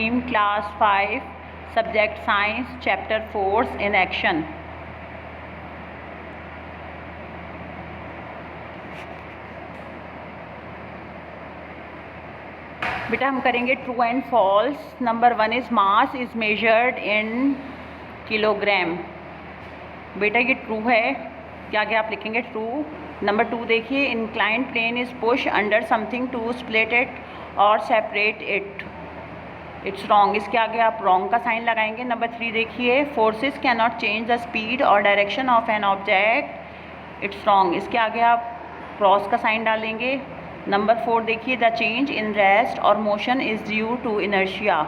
Rahim, Class 5, Subject Science, Chapter Force in Action. बेटा हम करेंगे true and false. Number 1 is mass is measured in kilogram. बेटा ये true है, क्या क्या आप लिखेंगे ट्रू. नंबर 2 देखिए, inclined plane is push under something to split it और सेपरेट इट. इट्स रॉन्ग, इसके आगे आप रॉन्ग का साइन लगाएंगे. नंबर 3 देखिए, forces can not change the speed और direction of an object. It's wrong, इसके आगे आप क्रॉस का साइन डालेंगे. नंबर 4 देखिए, द चेंज इन रेस्ट और motion is due to inertia.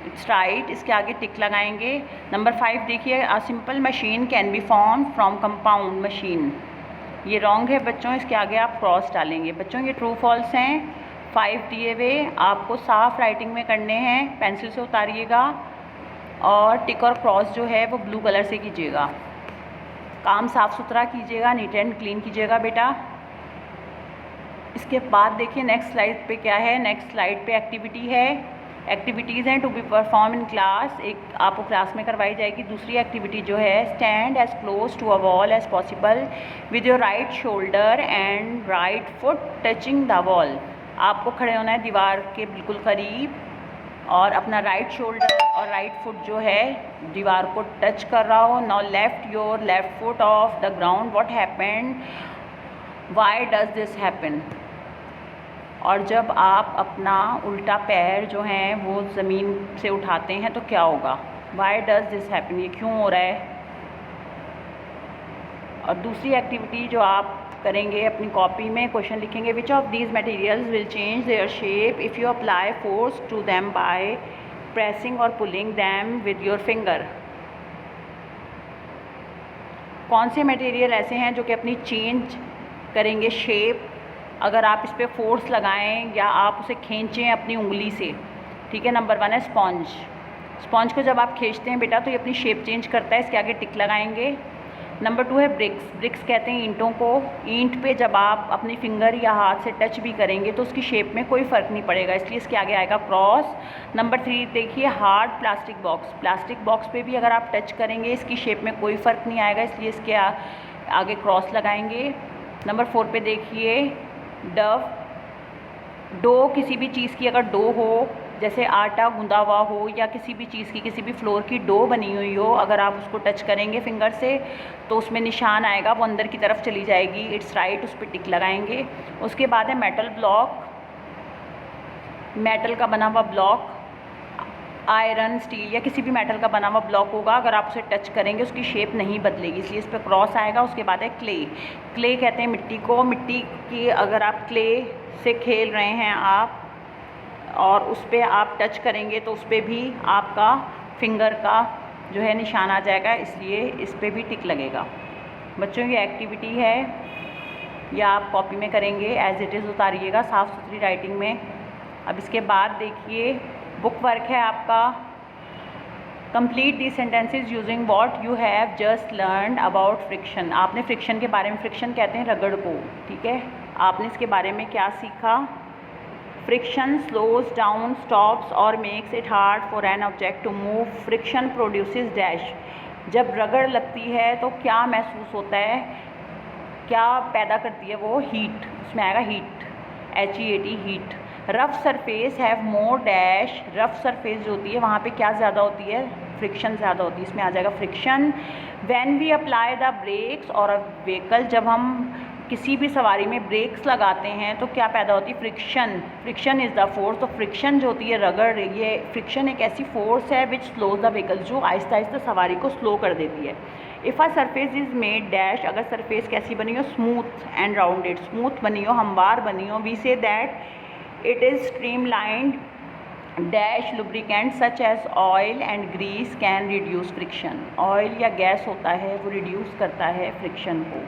It's right, इसके आगे टिक लगाएंगे. नंबर 5 देखिए, a simple machine can be form from compound machine. ये रॉन्ग है बच्चों, इसके आगे आप क्रॉस डालेंगे. बच्चों ये ट्रू फॉल्स हैं. 5 दिए हुए आपको साफ राइटिंग में करने हैं, पेंसिल से उतारिएगा और टिक और क्रॉस जो है वो ब्लू कलर से कीजिएगा. काम साफ़ सुथरा कीजिएगा, नीट एंड क्लीन कीजिएगा बेटा. इसके बाद देखिए नेक्स्ट स्लाइड पे क्या है. नेक्स्ट स्लाइड पे एक्टिविटी है. एक्टिविटीज़ हैं to be perform in class. एक आपको क्लास में करवाई जाएगी. दूसरी एक्टिविटी जो है, stand as close to a wall as possible with your right shoulder and right foot touching the wall. आपको खड़े होना है दीवार के बिल्कुल करीब और अपना राइट शोल्डर और राइट फुट जो है दीवार को टच कर रहा हो. Now left your left foot of the ground. What happened, why does this happen. और जब आप अपना उल्टा पैर जो है वो ज़मीन से उठाते हैं तो क्या होगा. व्हाई डज दिस हैपन, ये क्यों हो रहा है. और दूसरी एक्टिविटी जो आप करेंगे अपनी कॉपी में क्वेश्चन लिखेंगे, which of these materials will change their shape if you apply force to them by pressing और pulling them with your finger. कौन से मटेरियल ऐसे हैं जो कि अपनी चेंज करेंगे शेप अगर आप इस पर फोर्स लगाएं या आप उसे खींचें अपनी उंगली से. ठीक है. नंबर 1 है स्पॉन्ज. स्पॉन्ज को जब आप खींचते हैं बेटा तो ये अपनी शेप चेंज करता है, इसके आगे टिक लगाएंगे. नंबर 2 है ब्रिक्स. ब्रिक्स कहते हैं ईंटों को. ईंट पे जब आप अपनी फिंगर या हाथ से टच भी करेंगे तो उसकी शेप में कोई फ़र्क नहीं पड़ेगा, इसलिए इसके आगे आएगा क्रॉस. नंबर 3 देखिए, hard plastic box. Plastic box पे भी अगर आप टच करेंगे इसकी शेप में कोई फ़र्क नहीं आएगा, इसलिए इसके आगे क्रॉस लगाएंगे. नंबर 4 पे देखिए, डव. डो किसी भी चीज़ की अगर डो हो, जैसे आटा गूंदा हुआ हो या किसी भी चीज़ की, किसी भी फ्लोर की डो बनी हुई हो, अगर आप उसको टच करेंगे फिंगर से तो उसमें निशान आएगा, वो अंदर की तरफ चली जाएगी. इट्स राइट, उस पर टिक लगाएंगे. उसके बाद है मेटल ब्लॉक. मेटल का बना हुआ ब्लॉक, आयरन, स्टील या किसी भी मेटल का बना हुआ ब्लॉक होगा, अगर आप उसे टच करेंगे उसकी शेप नहीं बदलेगी, इसलिए इस पर क्रॉस आएगा. उसके बाद है क्ले. क्ले कहते हैं मिट्टी को. मिट्टी की अगर आप क्ले से खेल रहे हैं आप और उस पर आप टच करेंगे तो उस पर भी आपका फिंगर का जो है निशान आ जाएगा, इसलिए इस पर भी टिक लगेगा. बच्चों ये एक्टिविटी है, या आप कॉपी में करेंगे, एज इट इज़ उतारिएगा साफ़ सुथरी राइटिंग में. अब इसके बाद देखिए बुक वर्क है आपका. Complete the sentences using what you have just learned about friction. आपने फ्रिक्शन के बारे में, फ्रिक्शन कहते हैं रगड़ को, ठीक है, आपने इसके बारे में क्या सीखा. फ्रिक्शन स्लोज डाउन, स्टॉप्स और makes it hard for an object to move. Friction produces dash. जब रगड़ लगती है तो क्या महसूस होता है, क्या पैदा करती है वो, हीट. उसमें आएगा heat, HEAT, heat. Rough surface have more dash. Rough surface जो होती है वहाँ पे क्या ज़्यादा होती है, फ्रिक्शन ज़्यादा होती है, इसमें आ जाएगा friction. When we apply the brakes और अ व्हीकल. जब हम किसी भी सवारी में ब्रेक्स लगाते हैं तो क्या पैदा होती है, friction. Friction is the force. तो फ्रिक्शन जो होती है रगड़, ये फ्रिक्शन एक ऐसी फोर्स है विच स्लोज द व्हीकल, जो आहिस्ता आहिस्ता सवारी को स्लो कर देती है. If a surface is made dash. अगर सरफेस कैसी बनी हो, स्मूथ एंड राउंडेड, स्मूथ बनी हो, हमवार बनी हो, we say that it is streamlined dash. Lubricant such as oil and grease can reduce friction. Oil या गैस होता है वो रिड्यूस करता है फ्रिक्शन को.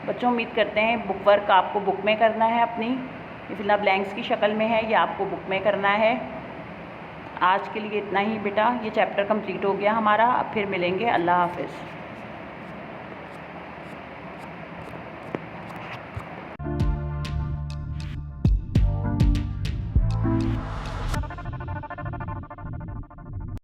बच्चों उम्मीद करते हैं बुक वर्क आपको बुक में करना है अपनी, ये फिलहाल ब्लैंक्स की शक्ल में है, ये आपको बुक में करना है. आज के लिए इतना ही बेटा, ये चैप्टर कंप्लीट हो गया हमारा. अब फिर मिलेंगे. अल्लाह हाफिज़.